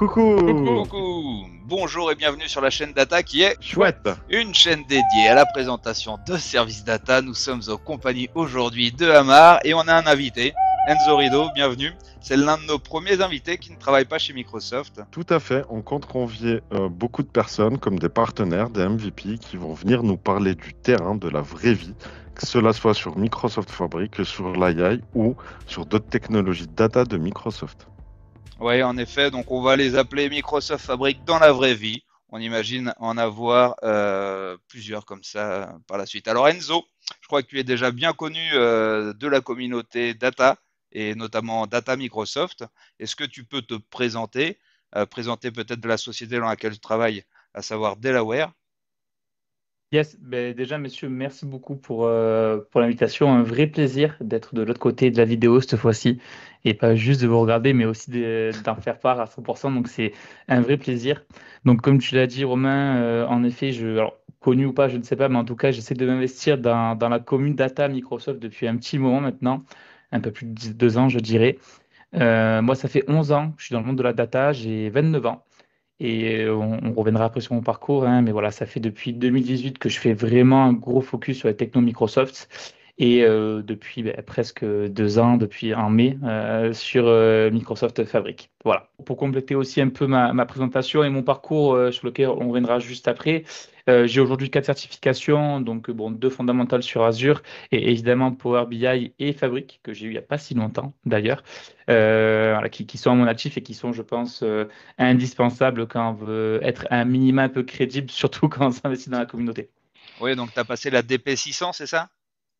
Coucou. Coucou, bonjour et bienvenue sur la chaîne Data qui est Chouette. une chaîne dédiée à la présentation de services data. Nous sommes en compagnie aujourd'hui de Amar et on a un invité, Enzo Rido, bienvenue. C'est l'un de nos premiers invités qui ne travaille pas chez Microsoft. Tout à fait, on compte convier beaucoup de personnes comme des partenaires, des MVP qui vont venir nous parler du terrain, de la vraie vie, que cela soit sur Microsoft Fabric, sur l'AI ou sur d'autres technologies data de Microsoft. Oui, en effet, donc on va les appeler Microsoft Fabric dans la vraie vie. On imagine en avoir plusieurs comme ça par la suite. Alors Enzo, je crois que tu es déjà bien connu de la communauté data et notamment Data Microsoft. Est-ce que tu peux te présenter, présenter peut-être de la société dans laquelle tu travailles, à savoir Delaware? Yes, ben déjà, messieurs, merci beaucoup pour l'invitation. Un vrai plaisir d'être de l'autre côté de la vidéo cette fois-ci et pas juste de vous regarder, mais aussi d'en faire part à 100%. Donc, c'est un vrai plaisir. Donc, comme tu l'as dit, Romain, en effet, alors, connu ou pas, je ne sais pas, mais en tout cas, j'essaie de m'investir dans la commune data Microsoft depuis un petit moment maintenant, un peu plus de 2 ans, je dirais. Moi, ça fait 11 ans que je suis dans le monde de la data, j'ai 29 ans. Et on reviendra après sur mon parcours, hein, mais voilà, ça fait depuis 2018 que je fais vraiment un gros focus sur les technos Microsoft. Et depuis presque 2 ans, depuis en mai, sur Microsoft Fabric. Voilà. Pour compléter aussi un peu ma présentation et mon parcours sur lequel on reviendra juste après, j'ai aujourd'hui 4 certifications, donc bon, 2 fondamentales sur Azure et évidemment Power BI et Fabric, que j'ai eu il n'y a pas si longtemps d'ailleurs, voilà, qui sont à mon actif et qui sont, je pense, indispensables quand on veut être un minima un peu crédible, surtout quand on s'investit dans la communauté. Oui, donc tu as passé la DP 600, c'est ça?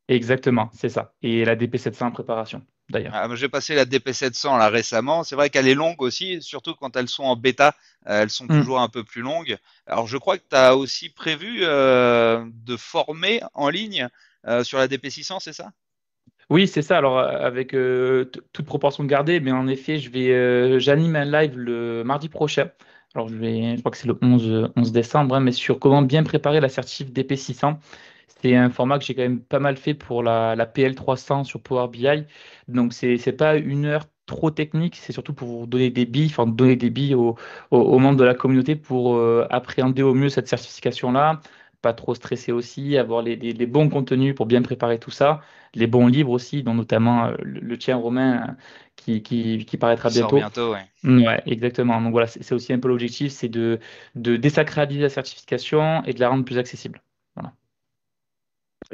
Exactement, c'est ça. Et la DP700 en préparation, d'ailleurs. Ah, moi, j'ai passé la DP 700 là récemment. C'est vrai qu'elle est longue aussi, surtout quand elles sont en bêta. Elles sont Hmm. toujours un peu plus longues. Alors, je crois que tu as aussi prévu de former en ligne sur la DP 600, c'est ça? Oui, c'est ça. Alors, avec toute proportion gardée, mais en effet, j'anime un live le mardi prochain. Alors, je crois que c'est le 11 décembre, hein, mais sur comment bien préparer la certif DP600. C'est un format que j'ai quand même pas mal fait pour la PL300 sur Power BI. Donc, c'est pas une heure trop technique, c'est surtout pour vous donner des billes, enfin, donner des billes aux membres de la communauté pour appréhender au mieux cette certification-là. Pas trop stresser aussi, avoir les bons contenus pour bien préparer tout ça, les bons livres aussi, dont notamment le tien Romain, qui paraîtra Qui sort bientôt. bientôt, ouais. Ouais, exactement. Donc voilà, c'est aussi un peu l'objectif, c'est de désacraliser la certification et de la rendre plus accessible. Voilà.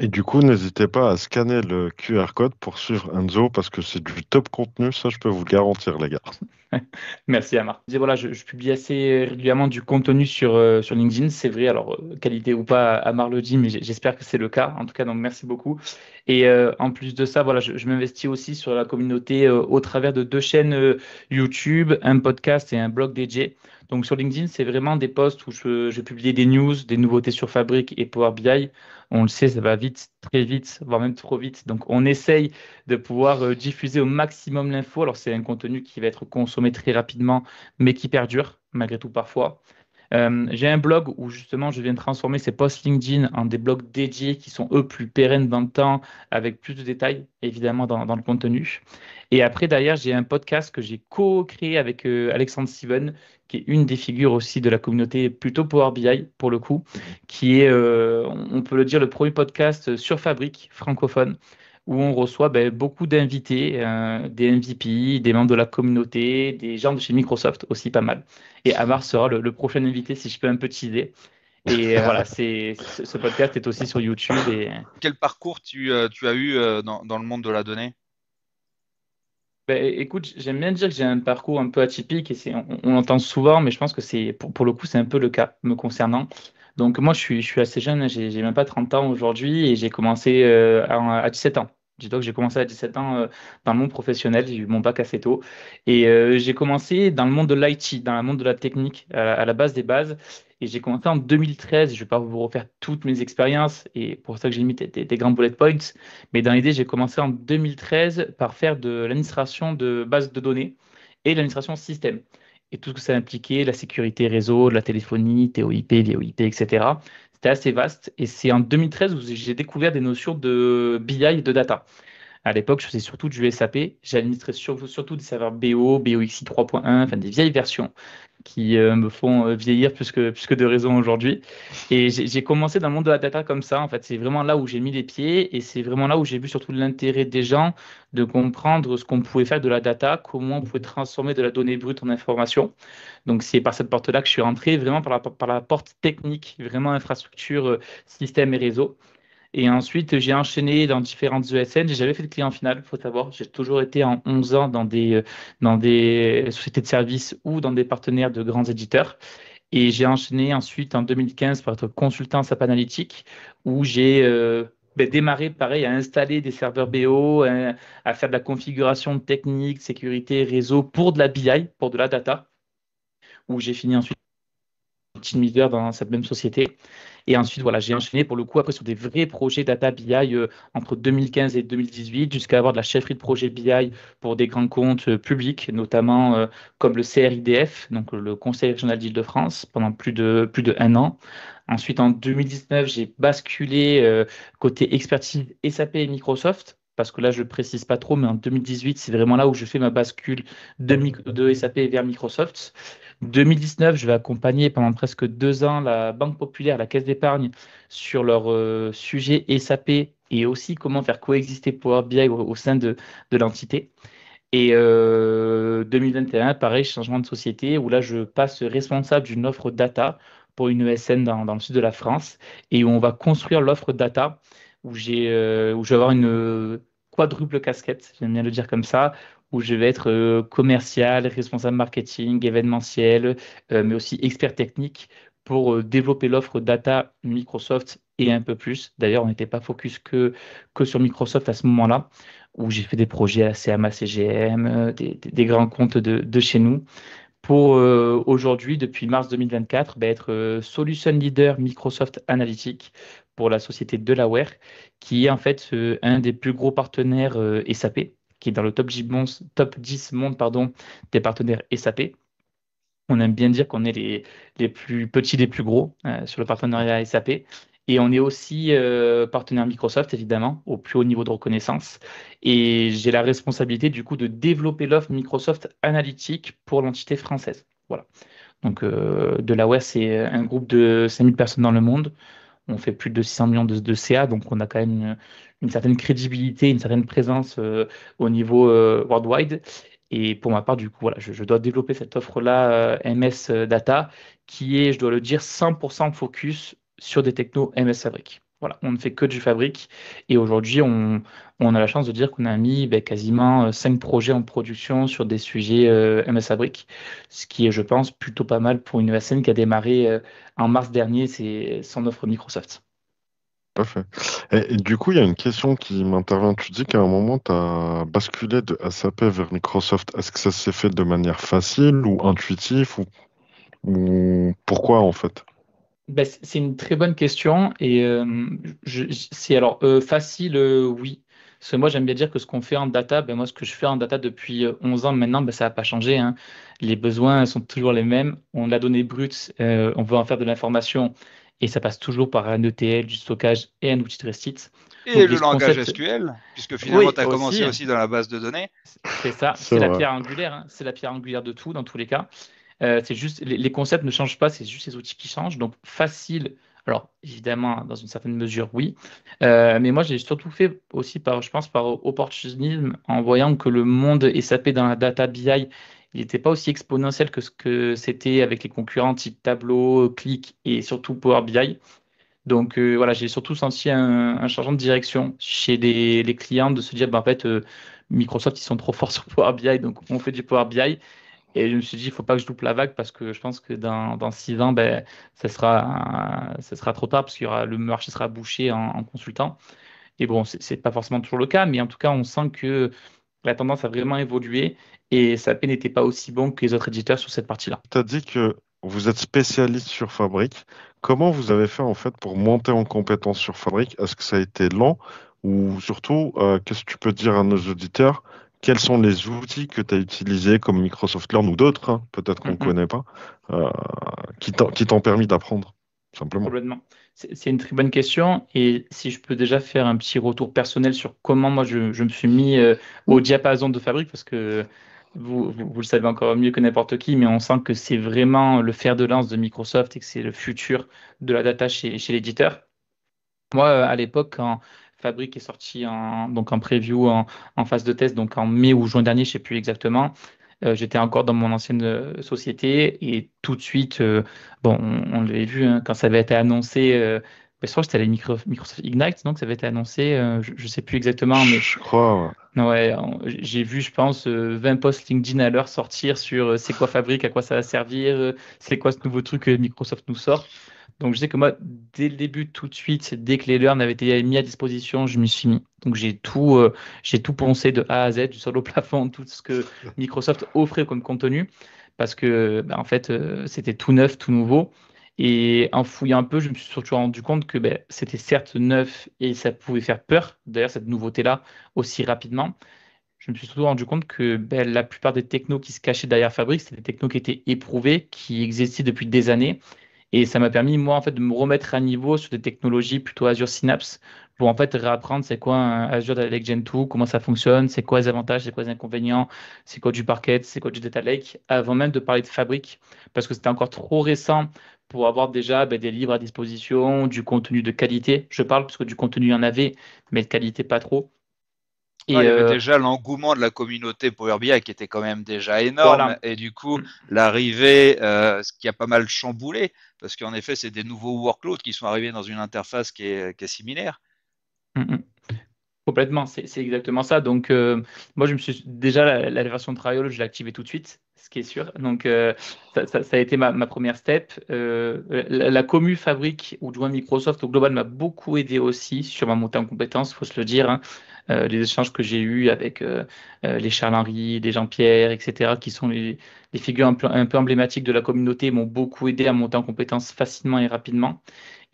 Et du coup, n'hésitez pas à scanner le QR code pour suivre Enzo parce que c'est du top contenu, ça je peux vous le garantir les gars. Merci Amar. Je disais, voilà, je publie assez régulièrement du contenu sur LinkedIn, c'est vrai, alors qualité ou pas, Amar le dit, mais j'espère que c'est le cas. En tout cas, donc merci beaucoup. Et en plus de ça, voilà, je m'investis aussi sur la communauté au travers de 2 chaînes YouTube, un podcast et un blog dédié. Donc sur LinkedIn, c'est vraiment des posts où je publie des news, des nouveautés sur Fabric et Power BI. On le sait, ça va vite, très vite, voire même trop vite. Donc on essaye de pouvoir diffuser au maximum l'info. Alors, c'est un contenu qui va être consommé très rapidement, mais qui perdure, malgré tout parfois. J'ai un blog où justement je viens de transformer ces posts LinkedIn en des blogs dédiés qui sont eux plus pérennes dans le temps, avec plus de détails évidemment dans le contenu. Et après, d'ailleurs, j'ai un podcast que j'ai co-créé avec Alexandre Steven, qui est une des figures aussi de la communauté plutôt Power BI pour le coup, qui est, on peut le dire, le premier podcast sur Fabric francophone où on reçoit beaucoup d'invités, des MVP, des membres de la communauté, des gens de chez Microsoft aussi pas mal. Et Amar sera le prochain invité, si je peux un peu teaser. Et voilà, ce podcast est aussi sur YouTube. Et Quel parcours tu as eu dans le monde de la donnée? écoute, j'aime bien dire que j'ai un parcours un peu atypique et on l'entend souvent, mais je pense que pour le coup, c'est un peu le cas me concernant. Donc moi, je suis assez jeune, hein, j'ai même pas 30 ans aujourd'hui et j'ai commencé à 17 ans. Dis-toi que j'ai commencé à 17 ans dans le monde professionnel, j'ai eu mon bac assez tôt. Et j'ai commencé dans le monde de l'IT, dans le monde de la technique, à la base des bases. Et j'ai commencé en 2013. Je ne vais pas vous refaire toutes mes expériences, et pour ça que j'ai mis des grands bullet points. Mais dans l'idée, j'ai commencé en 2013 par faire de l'administration de bases de données et de l'administration système. Et tout ce que ça impliquait, la sécurité réseau, la téléphonie, TOIP, VOIP, etc. C'était assez vaste. Et c'est en 2013 où j'ai découvert des notions de BI et de data. À l'époque, je faisais surtout du SAP. J'administrais surtout des serveurs BO, BOXI 3.1, enfin des vieilles versions qui me font vieillir plus que de raison aujourd'hui. Et j'ai commencé dans le monde de la data comme ça. En fait, c'est vraiment là où j'ai mis les pieds et c'est vraiment là où j'ai vu surtout l'intérêt des gens de comprendre ce qu'on pouvait faire de la data, comment on pouvait transformer de la donnée brute en information. Donc, c'est par cette porte-là que je suis rentré, vraiment par la porte technique, vraiment infrastructure, système et réseau. Et ensuite, j'ai enchaîné dans différentes ESN. J'ai jamais fait de client final, faut savoir. J'ai toujours été en 11 ans dans des sociétés de services ou dans des partenaires de grands éditeurs. Et j'ai enchaîné ensuite en 2015 par être consultant SAP Analytics, où j'ai démarré, pareil, à installer des serveurs BO, à faire de la configuration technique, sécurité, réseau pour de la BI, pour de la data, où j'ai fini ensuite team leader dans cette même société. Et ensuite, voilà, j'ai enchaîné pour le coup après sur des vrais projets data BI entre 2015 et 2018, jusqu'à avoir de la chefferie de projet BI pour des grands comptes publics, notamment comme le CRIDF, donc le Conseil régional d'Île-de-France, pendant plus de un an. Ensuite, en 2019, j'ai basculé côté expertise SAP et Microsoft. Parce que là, je ne précise pas trop, mais en 2018, c'est vraiment là où je fais ma bascule de SAP vers Microsoft. 2019, je vais accompagner pendant presque 2 ans la Banque Populaire, la Caisse d'épargne, sur leur sujet SAP et aussi comment faire coexister Power BI au sein de l'entité. Et 2021, pareil, changement de société où là, je passe responsable d'une offre data pour une ESN dans le sud de la France et où on va construire l'offre data où je vais avoir une quadruple casquette, j'aime bien le dire comme ça, où je vais être commercial, responsable marketing, événementiel, mais aussi expert technique pour développer l'offre data Microsoft et un peu plus. D'ailleurs, on n'était pas focus que sur Microsoft à ce moment-là où j'ai fait des projets à CMA, CGM, des grands comptes de chez nous, pour aujourd'hui, depuis mars 2024, être Solution Leader Microsoft Analytics pour la société Delaware, qui est en fait un des plus gros partenaires SAP, qui est dans le top 10 monde pardon, des partenaires SAP. On aime bien dire qu'on est les plus petits des plus gros sur le partenariat SAP. Et on est aussi partenaire Microsoft, évidemment, au plus haut niveau de reconnaissance. Et j'ai la responsabilité, du coup, de développer l'offre Microsoft Analytics pour l'entité française. Voilà. Donc, Delaware, c'est un groupe de 5000 personnes dans le monde. On fait plus de 600 millions de CA, donc on a quand même une certaine crédibilité, une certaine présence au niveau worldwide. Et pour ma part, du coup, voilà, je dois développer cette offre-là MS Data qui est, je dois le dire, 100% focus sur des technos MS Fabric. Voilà, on ne fait que du Fabric. Et aujourd'hui, on a la chance de dire qu'on a mis quasiment 5 projets en production sur des sujets MS Fabric, ce qui est, je pense, plutôt pas mal pour une ESN qui a démarré en mars dernier, c'est son offre Microsoft. Parfait. Et du coup, il y a une question qui m'intervient. Tu dis qu'à un moment, tu as basculé de SAP vers Microsoft. Est-ce que ça s'est fait de manière facile ou intuitive ou pourquoi en fait? C'est une très bonne question et c'est alors facile, oui. Parce que moi, j'aime bien dire que ce qu'on fait en data, moi, ce que je fais en data depuis 11 ans maintenant, ça n'a pas changé, hein. Les besoins sont toujours les mêmes. On a la donnée brute, on veut en faire de l'information et ça passe toujours par un ETL, du stockage et un outil de REST. Et Donc, le les langage concepts, SQL, puisque finalement, oui, tu as commencé aussi. aussi dans la base de données. C'est ça, C'est c'est la vrai. pierre angulaire, hein. C'est la pierre angulaire de tout dans tous les cas. C'est juste, les concepts ne changent pas, c'est juste les outils qui changent. Donc facile, alors évidemment, dans une certaine mesure, oui. Mais moi, j'ai surtout fait aussi je pense, par opportunisme, en voyant que le monde SAP dans la data BI, il n'était pas aussi exponentiel que ce que c'était avec les concurrents type Tableau, Click et surtout Power BI. Donc voilà, j'ai surtout senti un changement de direction chez les clients de se dire, en fait, Microsoft, ils sont trop forts sur Power BI, donc on fait du Power BI. Et je me suis dit, il faut pas que je loupe la vague parce que je pense que dans 6 ans, ça sera trop tard parce le marché sera bouché en consultant. Et bon, c'est pas forcément toujours le cas, mais en tout cas, on sent que la tendance a vraiment évolué et SAP n'était pas aussi bon que les autres éditeurs sur cette partie-là. Tu as dit que vous êtes spécialiste sur Fabric. Comment vous avez fait en fait pour monter en compétence sur Fabric? Est-ce que ça a été lent ou surtout, qu'est-ce que tu peux dire à nos auditeurs? Quels sont les outils que tu as utilisés comme Microsoft Learn ou d'autres, hein, peut-être qu'on ne Mhm. connaît pas, euh, qui t'ont permis d'apprendre, simplement? Complètement. C'est une très bonne question. Et si je peux déjà faire un petit retour personnel sur comment moi je me suis mis au diapason de Fabric, parce que vous le savez encore mieux que n'importe qui, mais on sent que c'est vraiment le fer de lance de Microsoft et que c'est le futur de la data chez l'éditeur. Moi, à l'époque, quand Fabric est sorti donc en preview, en phase de test, donc en mai ou juin dernier, je ne sais plus exactement, j'étais encore dans mon ancienne société et tout de suite, bon, on l'avait vu hein, quand ça avait été annoncé, je crois que c'était la Microsoft Ignite, donc ça avait été annoncé, je ne sais plus exactement, mais Je crois. ouais, j'ai vu, je pense, 20 posts LinkedIn à l'heure sortir sur c'est quoi Fabric, à quoi ça va servir, c'est quoi ce nouveau truc que Microsoft nous sort. Donc, je sais que moi, dès le début, tout de suite, dès que les learns avaient été mis à disposition, je m'y suis mis. Donc, j'ai tout poncé de A à Z, du sol au plafond, tout ce que Microsoft offrait comme contenu, parce que, en fait, c'était tout neuf, tout nouveau. Et en fouillant un peu, je me suis surtout rendu compte que c'était certes neuf et ça pouvait faire peur, d'ailleurs, cette nouveauté-là, aussi rapidement. Je me suis surtout rendu compte que la plupart des technos qui se cachaient derrière Fabric, c'était des technos qui étaient éprouvés, qui existaient depuis des années et ça m'a permis, moi, en fait, de me remettre à niveau sur des technologies plutôt Azure Synapse pour, en fait, réapprendre c'est quoi un Azure Data Lake Gen 2, comment ça fonctionne, c'est quoi les avantages, c'est quoi les inconvénients, c'est quoi du Parquet, c'est quoi du Data Lake, avant même de parler de Fabric, parce que c'était encore trop récent pour avoir déjà des livres à disposition, du contenu de qualité. Je parle parce que du contenu, il y en avait, mais de qualité, pas trop. Non, Et il y avait déjà l'engouement de la communauté Power BI qui était quand même déjà énorme, voilà. et du coup, l'arrivée, ce qui a pas mal chamboulé, parce qu'en effet, c'est des nouveaux workloads qui sont arrivés dans une interface qui est similaire. Mm, mm. Complètement, c'est exactement ça. Donc, moi, je me suis déjà la version de trial, je l'ai activée tout de suite, ce qui est sûr. Donc, ça a été ma première step. La commu Fabric ou du moins Microsoft au global m'a beaucoup aidé aussi sur ma montée en compétences, faut se le dire, hein. Les échanges que j'ai eus avec les Charles-Henri, les Jean-Pierre, etc., qui sont les figures un peu emblématiques de la communauté, m'ont beaucoup aidé à monter en compétences facilement et rapidement.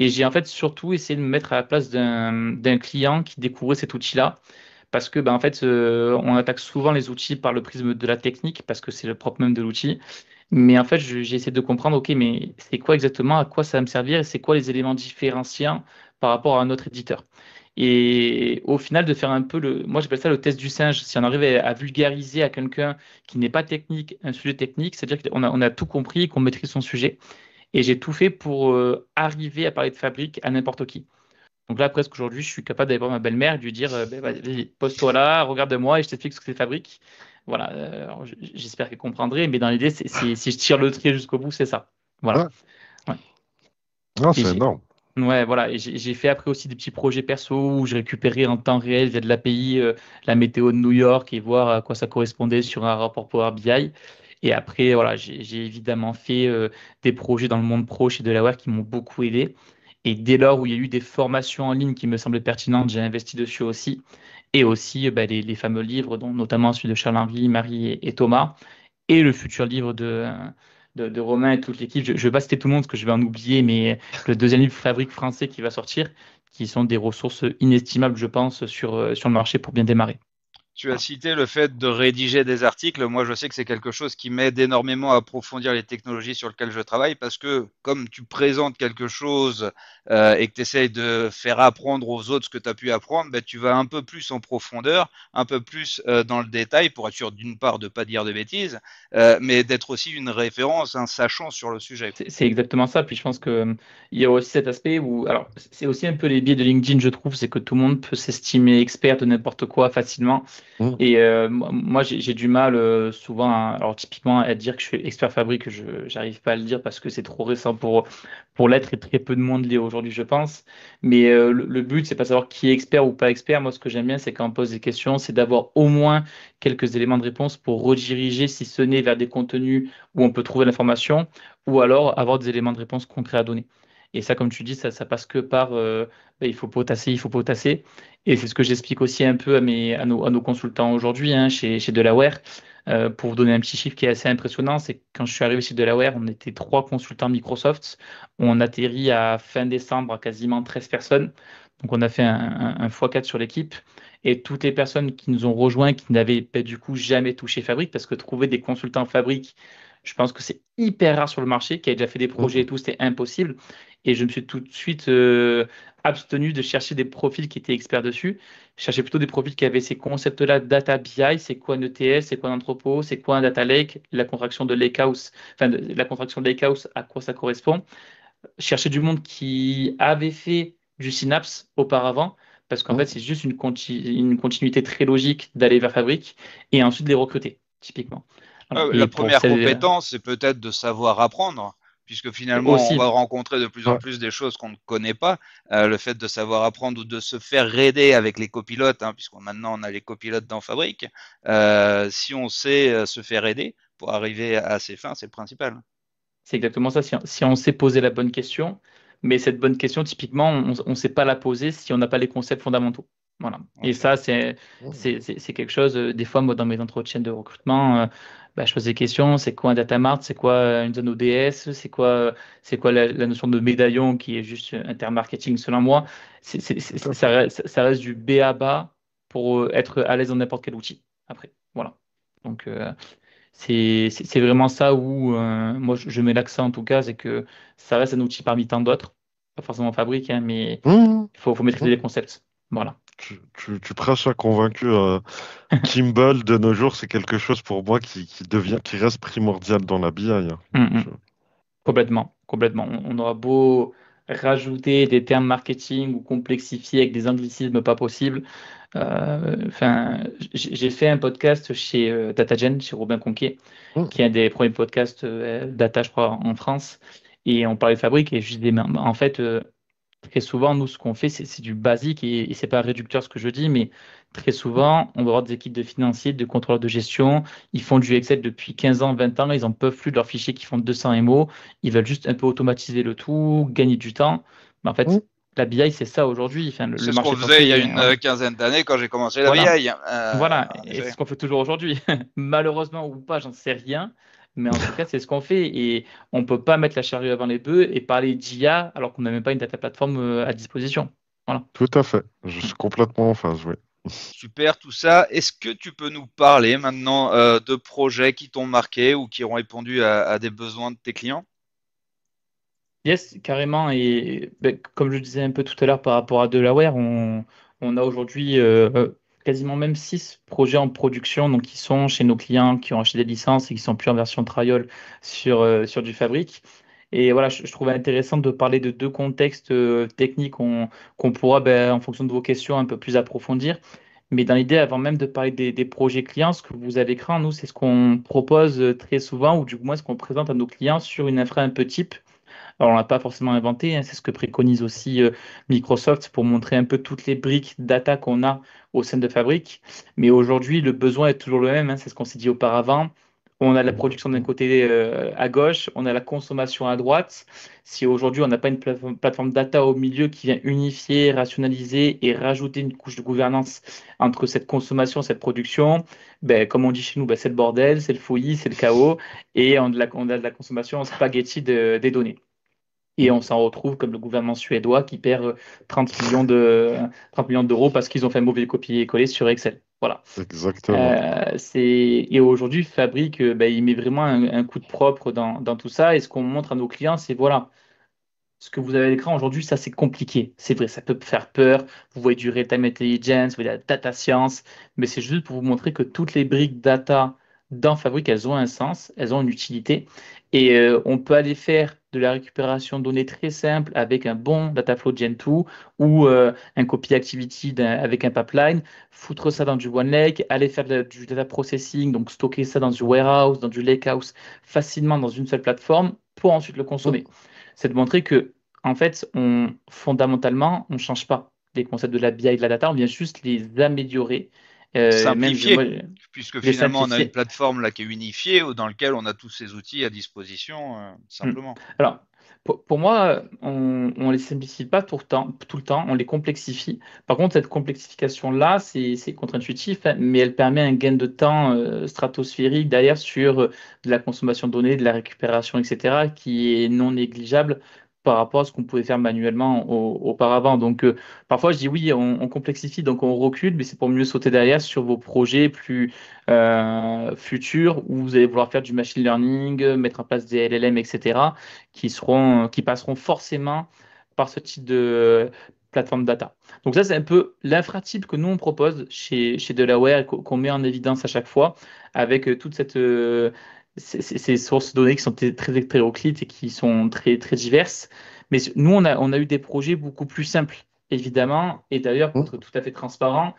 Et j'ai en fait surtout essayé de me mettre à la place d'un client qui découvrait cet outil-là. Parce que, en fait, on attaque souvent les outils par le prisme de la technique, parce que c'est le propre même de l'outil. Mais en fait, j'ai essayé de comprendre, OK, mais c'est quoi exactement, à quoi ça va me servir et c'est quoi les éléments différenciants par rapport à un autre éditeur. Et au final, de faire un peu moi j'appelle ça le test du singe. Si on arrive à vulgariser à quelqu'un qui n'est pas technique un sujet technique, c'est-à-dire qu'on a tout compris, qu'on maîtrise son sujet. Et j'ai tout fait pour arriver à parler de fabrique à n'importe qui. Donc là, presque aujourd'hui, je suis capable d'aller voir ma belle-mère et de lui dire vas-y, pose-toi là, regarde-moi et je t'explique ce que c'est fabrique. Voilà, alors, j'espère qu'elle comprendrait, mais dans l'idée, si je tire le trait jusqu'au bout, c'est ça. Voilà. Ouais. Ouais. Ah, Et c'est énorme. ouais, voilà. Et j'ai fait après aussi des petits projets perso où j'ai récupéré en temps réel via de l'API la météo de New York et voir à quoi ça correspondait sur un rapport Power BI. Et après, voilà, j'ai évidemment fait des projets dans le monde pro chez Delaware qui m'ont beaucoup aidé. Et dès lors où il y a eu des formations en ligne qui me semblaient pertinentes, j'ai investi dessus aussi. Et aussi les fameux livres, dont notamment celui de Charles-Henri, Marie et Thomas, et le futur livre de Romain et toute l'équipe. Je ne vais pas citer tout le monde parce que je vais en oublier, mais le deuxième livre Fabrique français qui va sortir, qui sont des ressources inestimables, je pense, sur le marché pour bien démarrer. Tu as Voilà. cité le fait de rédiger des articles. Moi, je sais que c'est quelque chose qui m'aide énormément à approfondir les technologies sur lesquelles je travaille parce que comme tu présentes quelque chose et que tu essayes de faire apprendre aux autres ce que tu as pu apprendre, ben, tu vas un peu plus en profondeur, un peu plus dans le détail pour être sûr d'une part de ne pas dire de bêtises, mais d'être aussi une référence, un sachant sur le sujet. C'est exactement ça. Puis je pense que il y a aussi cet aspect où, alors, c'est aussi un peu les biais de LinkedIn, je trouve, c'est que tout le monde peut s'estimer expert de n'importe quoi facilement. Mm. Et moi, j'ai du mal souvent, alors typiquement, à dire que je suis expert fabrique, je n'arrive pas à le dire parce que c'est trop récent pour l'être et très peu de monde l'est aujourd'hui, je pense. Mais le but, c'est pas savoir qui est expert ou pas expert. Moi, ce que j'aime bien, c'est quand on pose des questions, c'est d'avoir au moins quelques éléments de réponse pour rediriger, si ce n'est vers des contenus où on peut trouver l'information, ou alors avoir des éléments de réponse concrets à donner. Et ça, comme tu dis, ça passe que par il faut potasser, il faut potasser. Et c'est ce que j'explique aussi un peu à nos consultants aujourd'hui chez Delaware. Pour vous donner un petit chiffre qui est assez impressionnant, c'est que quand je suis arrivé chez Delaware, on était trois consultants Microsoft. On atterrit à fin décembre à quasiment 13 personnes. Donc on a fait un x4 sur l'équipe. Et toutes les personnes qui nous ont rejoints, qui n'avaient du coup jamais touché Fabric, parce que trouver des consultants Fabric, Je pense que c'est hyper rare sur le marché, qui a déjà fait des projets et Mhm. tout, c'était impossible. Et je me suis tout de suite abstenu de chercher des profils qui étaient experts dessus. Je cherchais plutôt des profils qui avaient ces concepts-là, data BI, c'est quoi un ETL, c'est quoi un entrepôt, c'est quoi un data lake, la contraction de lakehouse, enfin la contraction de lakehouse, à quoi ça correspond. Chercher du monde qui avait fait du Synapse auparavant, parce qu'en fait, Mhm. c'est juste une continuité très logique d'aller vers Fabric et ensuite les recruter, typiquement. Voilà. La Et pour première celles compétence, c'est peut-être de savoir apprendre, puisque finalement, on aussi, va rencontrer de plus en Ouais. plus des choses qu'on ne connaît pas. Le fait de savoir apprendre ou de se faire aider avec les copilotes, hein, puisqu'on maintenant on a les copilotes dans Fabric, si on sait se faire aider pour arriver à ses fins, c'est le principal. c'est exactement ça. Si on sait poser la bonne question, mais cette bonne question, typiquement, on ne sait pas la poser si on n'a pas les concepts fondamentaux. Voilà. Et Ok. ça, c'est quelque chose, des fois, moi, dans mes entretiens de recrutement, bah, je pose des questions. C'est quoi un data mart? C'est quoi une zone ODS? C'est quoi la notion de médaillon qui est juste intermarketing selon moi? Tout à fait. Ça reste du B à bas pour être à l'aise dans n'importe quel outil. Après, voilà. Donc, c'est vraiment ça où moi je mets l'accent en tout cas, c'est que ça reste un outil parmi tant d'autres, pas forcément Fabric, hein, mais Mhm. il faut maîtriser Mhm. les concepts. Voilà. Tu prêches à convaincu. Kimball, de nos jours, c'est quelque chose pour moi qui reste primordial dans la BI, hein. Mm, mm. Complètement, complètement. On aura beau rajouter des termes marketing ou complexifier avec des anglicismes pas possibles. Enfin, j'ai fait un podcast chez DataGen, chez Robin Conquet, Mhm. qui est un des premiers podcasts data, je crois, en France. Et on parlait de fabrique et je disais, mais en fait, très souvent, nous, ce qu'on fait, c'est du basique et c'est pas réducteur ce que je dis, mais très souvent, on va avoir des équipes de financiers, de contrôleurs de gestion. Ils font du Excel depuis 15 ans, 20 ans. Ils en peuvent plus de leurs fichiers qui font 200 MO. Ils veulent juste un peu automatiser le tout, gagner du temps. Mais en fait, Mhm. la BI, c'est ça aujourd'hui. Enfin, le C'est ce qu'on marché faisait il y a français, une voilà. quinzaine d'années quand j'ai commencé la Voilà. BI. Voilà. En Et c'est effet. ce qu'on fait toujours aujourd'hui. Malheureusement ou pas, j'en sais rien. Mais en tout cas, c'est ce qu'on fait. Et on ne peut pas mettre la charrue avant les bœufs et parler d'IA alors qu'on n'a même pas une data platform à disposition. Voilà. Tout à fait. Je Mm. suis complètement en phase, oui. Super tout ça. Est-ce que tu peux nous parler maintenant de projets qui t'ont marqué ou qui ont répondu à des besoins de tes clients? Yes, carrément. Et ben, comme je disais un peu tout à l'heure par rapport à Delaware, on a aujourd'hui quasiment même 6 projets en production donc qui sont chez nos clients qui ont acheté des licences et qui sont plus en version trial sur du Fabric. Et voilà, je trouvais intéressant de parler de deux contextes techniques qu'on pourra, ben, en fonction de vos questions, un peu plus approfondir. Mais dans l'idée, avant même de parler des projets clients, ce que vous avez craint, nous, c'est ce qu'on propose très souvent, ou du moins ce qu'on présente à nos clients sur une infra un peu type. Alors, on l'a pas forcément inventé, hein, c'est ce que préconise aussi Microsoft pour montrer un peu toutes les briques data qu'on a au sein de Fabric. Mais aujourd'hui, le besoin est toujours le même, hein, c'est ce qu'on s'est dit auparavant. On a la production d'un Mhm. côté à gauche, on a la consommation à droite. Si aujourd'hui on n'a pas une plateforme data au milieu qui vient unifier, rationaliser et rajouter une couche de gouvernance entre cette consommation, cette production, ben, comme on dit chez nous, ben, c'est le bordel, c'est le fouillis, c'est le chaos et on a de la consommation en spaghetti des données. Et on s'en retrouve comme le gouvernement suédois qui perd 30 millions 30 millions d'euros parce qu'ils ont fait un mauvais copier-coller sur Excel. Voilà. Exactement. Et aujourd'hui, Fabric, ben, il met vraiment un coup de propre dans tout ça. Et ce qu'on montre à nos clients, c'est voilà, ce que vous avez à l'écran aujourd'hui, ça c'est compliqué. C'est vrai, ça peut faire peur. Vous voyez du real-time intelligence, vous voyez de la data science, mais c'est juste pour vous montrer que toutes les briques data dans Fabric, elles ont un sens, elles ont une utilité. Et on peut aller faire de la récupération de données très simple avec un bon Dataflow Gen 2 ou un copy activity avec un pipeline, foutre ça dans du OneLake, aller faire du data processing, donc stocker ça dans du warehouse, dans du lakehouse, facilement dans une seule plateforme pour ensuite le consommer. Mhm. C'est de montrer que en fait, fondamentalement, on ne change pas les concepts de la BI et de la data, on vient juste les améliorer, même moi, Simplifié, puisque les finalement on a une simplifier. plateforme là qui est unifiée dans laquelle on a tous ces outils à disposition Hmm. simplement. Alors, pour moi, on les simplifie pas tout le temps, on les complexifie. Par contre, cette complexification-là, c'est contre-intuitif, hein, mais elle permet un gain de temps stratosphérique derrière sur de la consommation de données, de la récupération, etc., qui est non négligeable par rapport à ce qu'on pouvait faire manuellement auparavant. Donc, parfois, je dis oui, on complexifie, donc on recule, mais c'est pour mieux sauter derrière sur vos projets plus futurs où vous allez vouloir faire du machine learning, mettre en place des LLM, etc., qui passeront forcément par ce type de plateforme data. Donc ça, c'est un peu l'infratype que nous, on propose chez Delaware et qu'on met en évidence à chaque fois avec toute ces sources de données qui sont très hétéroclites et qui sont très diverses. Mais nous, on a eu des projets beaucoup plus simples, évidemment. Et d'ailleurs, pour Mhm. être tout à fait transparent,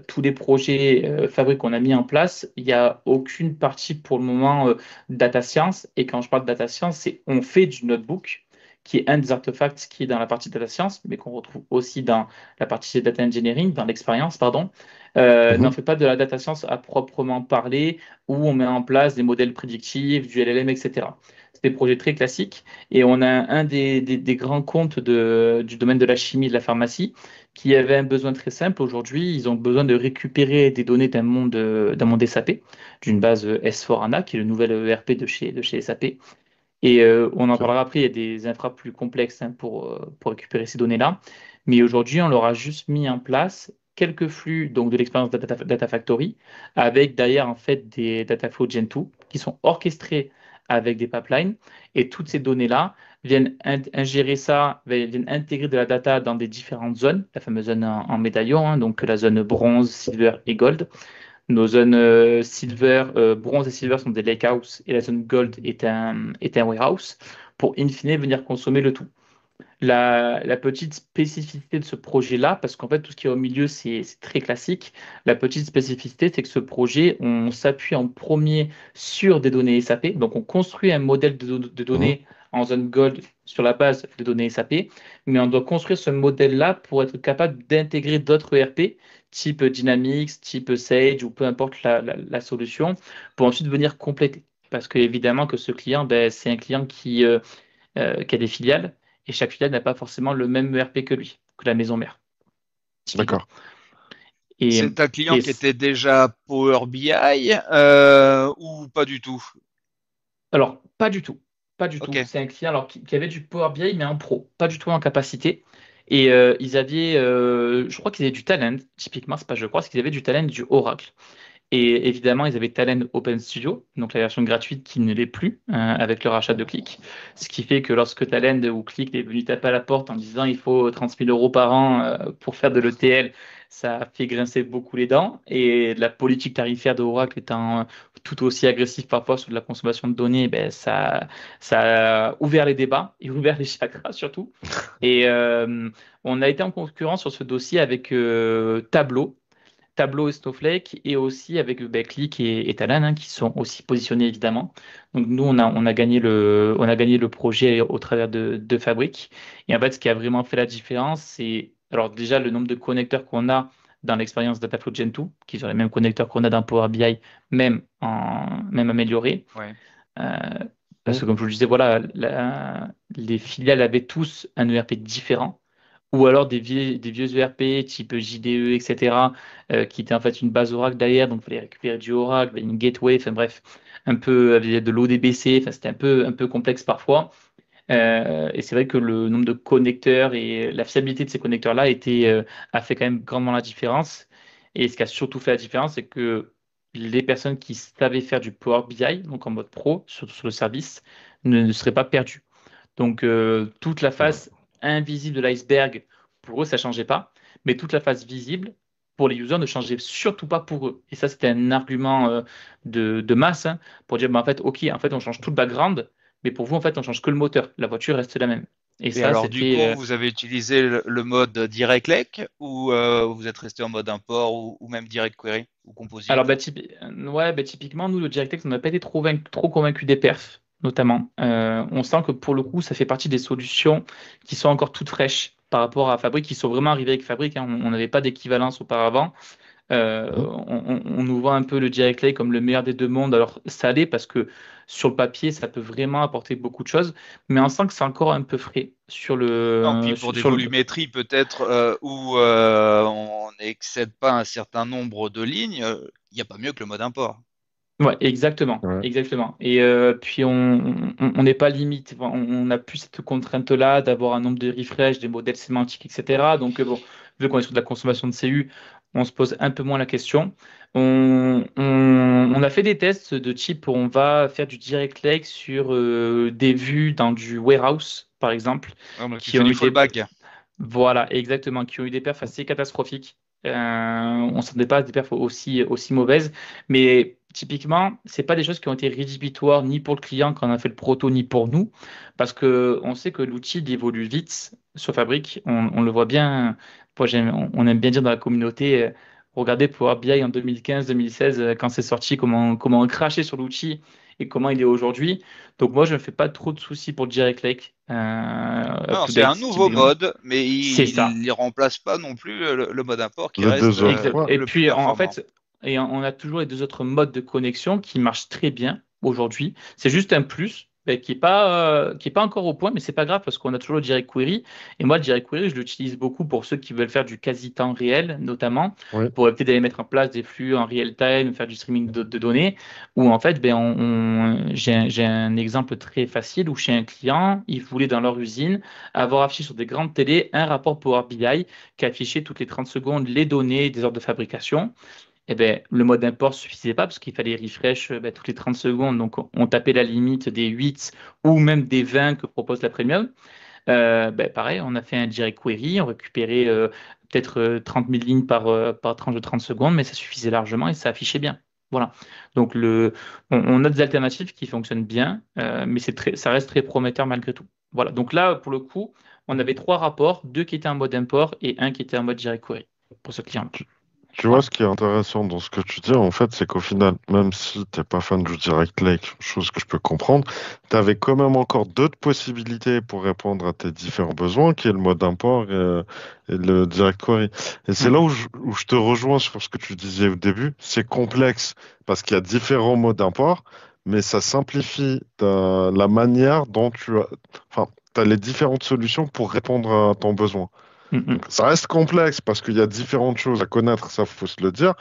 tous les projets Fabric qu'on a mis en place, il n'y a aucune partie pour le moment data science. Et quand je parle de data science, c'est on fait du notebook, qui est un des artefacts qui est dans la partie data science, mais qu'on retrouve aussi dans la partie data engineering, dans l'expérience, pardon. Mais on Mhm. ne fait pas de la data science à proprement parler, où on met en place des modèles prédictifs, du LLM, etc. C'est des projets très classiques. Et on a un des grands comptes du domaine de la chimie et de la pharmacie qui avait un besoin très simple. Aujourd'hui, ils ont besoin de récupérer des données d'un monde SAP, d'une base S4HANA, qui est le nouvel ERP de chez SAP. Et on en Ok. parlera après, il y a des infras plus complexes pour récupérer ces données-là. Mais aujourd'hui, on leur a juste mis en place quelques flux donc de l'expérience Data Factory avec derrière en fait des Dataflow Gen 2 qui sont orchestrés avec des pipelines. Et toutes ces données-là viennent ingérer ça, viennent intégrer de la data dans des différentes zones, la fameuse zone en médaillon, donc la zone bronze, silver et gold. Nos zones silver, bronze et silver sont des lakehouse et la zone gold est un warehouse pour in fine venir consommer le tout. La petite spécificité de ce projet-là, parce qu'en fait tout ce qui est au milieu c'est très classique, la petite spécificité c'est que ce projet, on s'appuie en premier sur des données SAP, donc on construit un modèle de Mhm. données en zone gold sur la base de données SAP, mais on doit construire ce modèle-là pour être capable d'intégrer d'autres ERP, type Dynamics, type Sage ou peu importe la solution, pour ensuite venir compléter. Parce que évidemment que ce client, ben, c'est un client qui a des filiales, et chaque filiale n'a pas forcément le même ERP que lui, que la maison mère, typiquement. D'accord. Et, C'est un client et qui était déjà Power BI ou pas du tout? alors, pas du tout. Pas du Ok. tout. C'est un client alors, qui avait du Power BI, mais en pro, pas du tout en capacité. Et ils avaient, je crois qu'ils avaient du talent, typiquement, c'est pas je crois, c'est qu'ils avaient du talent du Oracle. Et évidemment, ils avaient Talend Open Studio, donc la version gratuite qui ne l'est plus avec le rachat de Click. Ce qui fait que lorsque Talend ou Click est venu taper à la porte en disant il faut 30 000 euros par an pour faire de l'ETL, ça a fait grincer beaucoup les dents. Et la politique tarifaire de Oracle étant tout aussi agressive parfois sur de la consommation de données, ben, ça a ouvert les débats et ouvert les chakras surtout. Et on a été en concurrence sur ce dossier avec Tableau et Snowflake, et aussi avec Click et Talend, qui sont aussi positionnés évidemment. Donc nous, on a gagné le projet au travers de Fabric. Et en fait, ce qui a vraiment fait la différence, c'est alors déjà le nombre de connecteurs qu'on a dans l'expérience Dataflow Gen 2, qui sont les mêmes connecteurs qu'on a dans Power BI, même améliorés. Ouais. Euh, Parce Mhm. que comme je vous le disais, voilà, les filiales avaient tous un ERP différent ou alors des vieux ERP type JDE, etc., qui étaient en fait une base Oracle derrière, donc il fallait récupérer du Oracle, une gateway, enfin bref, un peu avec de l'ODBC, enfin c'était un peu complexe parfois. Et c'est vrai que le nombre de connecteurs et la fiabilité de ces connecteurs-là a fait quand même grandement la différence. Et ce qui a surtout fait la différence, c'est que les personnes qui savaient faire du Power BI, donc en mode pro, surtout sur le service, ne seraient pas perdues. Donc, toute la C'est vrai. face invisible de l'iceberg, pour eux, ça ne changeait pas. Mais toute la face visible, pour les users, ne changeait surtout pas pour eux. Et ça, c'était un argument de masse pour dire, bah, en fait, OK, en fait, on change tout le background, mais pour vous, en fait, on change que le moteur. La voiture reste la même. Et Et ça, alors, du c'était. coup, vous avez utilisé le mode direct lake ou vous êtes resté en mode import ou même direct query ou Alors, composite? ouais, typiquement, nous, le DirectX, on n'a pas été trop convaincus des perfs, notamment. On sent que pour le coup, ça fait partie des solutions qui sont encore toutes fraîches par rapport à Fabric, qui sont vraiment arrivées avec Fabric, hein. On n'avait pas d'équivalence auparavant. Mhm. On nous voit un peu le Direct Lake comme le meilleur des deux mondes. Alors, ça l'est parce que sur le papier, ça peut vraiment apporter beaucoup de choses, mais on sent que c'est encore un peu frais sur Non, le, puis pour sur, des sur le- volumétries peut-être où on n'excède pas un certain nombre de lignes, il n'y a pas mieux que le mode import. Ouais, exactement, Ouais. exactement. Et puis on n'est pas limite, enfin, on n'a plus cette contrainte-là d'avoir un nombre de refresh, des modèles sémantiques, etc. Donc bon, vu qu'on est sur de la consommation de CU, on se pose un peu moins la question. On a fait des tests de type où on va faire du direct lake sur des vues dans du warehouse, par exemple, Ouais, donc tu qui fais ont du eu des, fallback. voilà, exactement, qui ont eu des perfs assez catastrophiques. On ne s'attendait pas à des perfs aussi mauvaises, mais typiquement, c'est pas des choses qui ont été rédhibitoires ni pour le client quand on a fait le proto, ni pour nous, parce que on sait que l'outil il évolue vite sur Fabric. On le voit bien. Moi, on aime bien dire dans la communauté, regardez Power BI en 2015-2016 quand c'est sorti, comment on crachait sur l'outil et comment il est aujourd'hui. Donc moi, je ne me fais pas trop de soucis pour le Direct Lake Non, c'est un up-to-date, nouveau typiquement. mode, mais C'est il ça. ne remplace pas non plus le mode import qui Les reste deux autres, Exact. ouais. Et le plus puis, en performant. fait, on a toujours les deux autres modes de connexion qui marchent très bien aujourd'hui. C'est juste un plus qui est pas encore au point, mais c'est pas grave parce qu'on a toujours le Direct Query. Et moi, le Direct Query, je l'utilise beaucoup pour ceux qui veulent faire du quasi-temps réel, notamment, Oui. pour peut-être aller mettre en place des flux en real time, faire du streaming de données, où en fait, ben, j'ai un exemple très facile où chez un client, ils voulaient dans leur usine avoir affiché sur des grandes télés un rapport Power BI qui affichait toutes les 30 secondes les données des ordres de fabrication. Eh ben, le mode import suffisait pas parce qu'il fallait refresh ben, toutes les 30 secondes. Donc, on tapait la limite des 8 ou même des 20 que propose la Premium. Ben, pareil, on a fait un direct query, on récupérait peut-être 30 000 lignes par tranche de 30 secondes, mais ça suffisait largement et ça affichait bien. Voilà. Donc, on a des alternatives qui fonctionnent bien, mais ça reste très prometteur malgré tout. Voilà. Donc là, pour le coup, on avait trois rapports, deux qui étaient en mode import et un qui était en mode direct query pour ce client. Tu, tu vois, Voilà. ce qui est intéressant dans ce que tu dis, en fait, c'est qu'au final, même si t'es pas fan du Direct Lake, chose que je peux comprendre, tu avais quand même encore d'autres possibilités pour répondre à tes différents besoins, qui est le mode import et le Direct Query. Et c'est là Mhm. où je te rejoins sur ce que tu disais au début. C'est complexe parce qu'il y a différents modes d'import, mais ça simplifie la manière dont enfin, t'as les différentes solutions pour répondre à ton besoin. Donc, Mhm. ça reste complexe parce qu'il y a différentes choses à connaître, ça faut se le dire.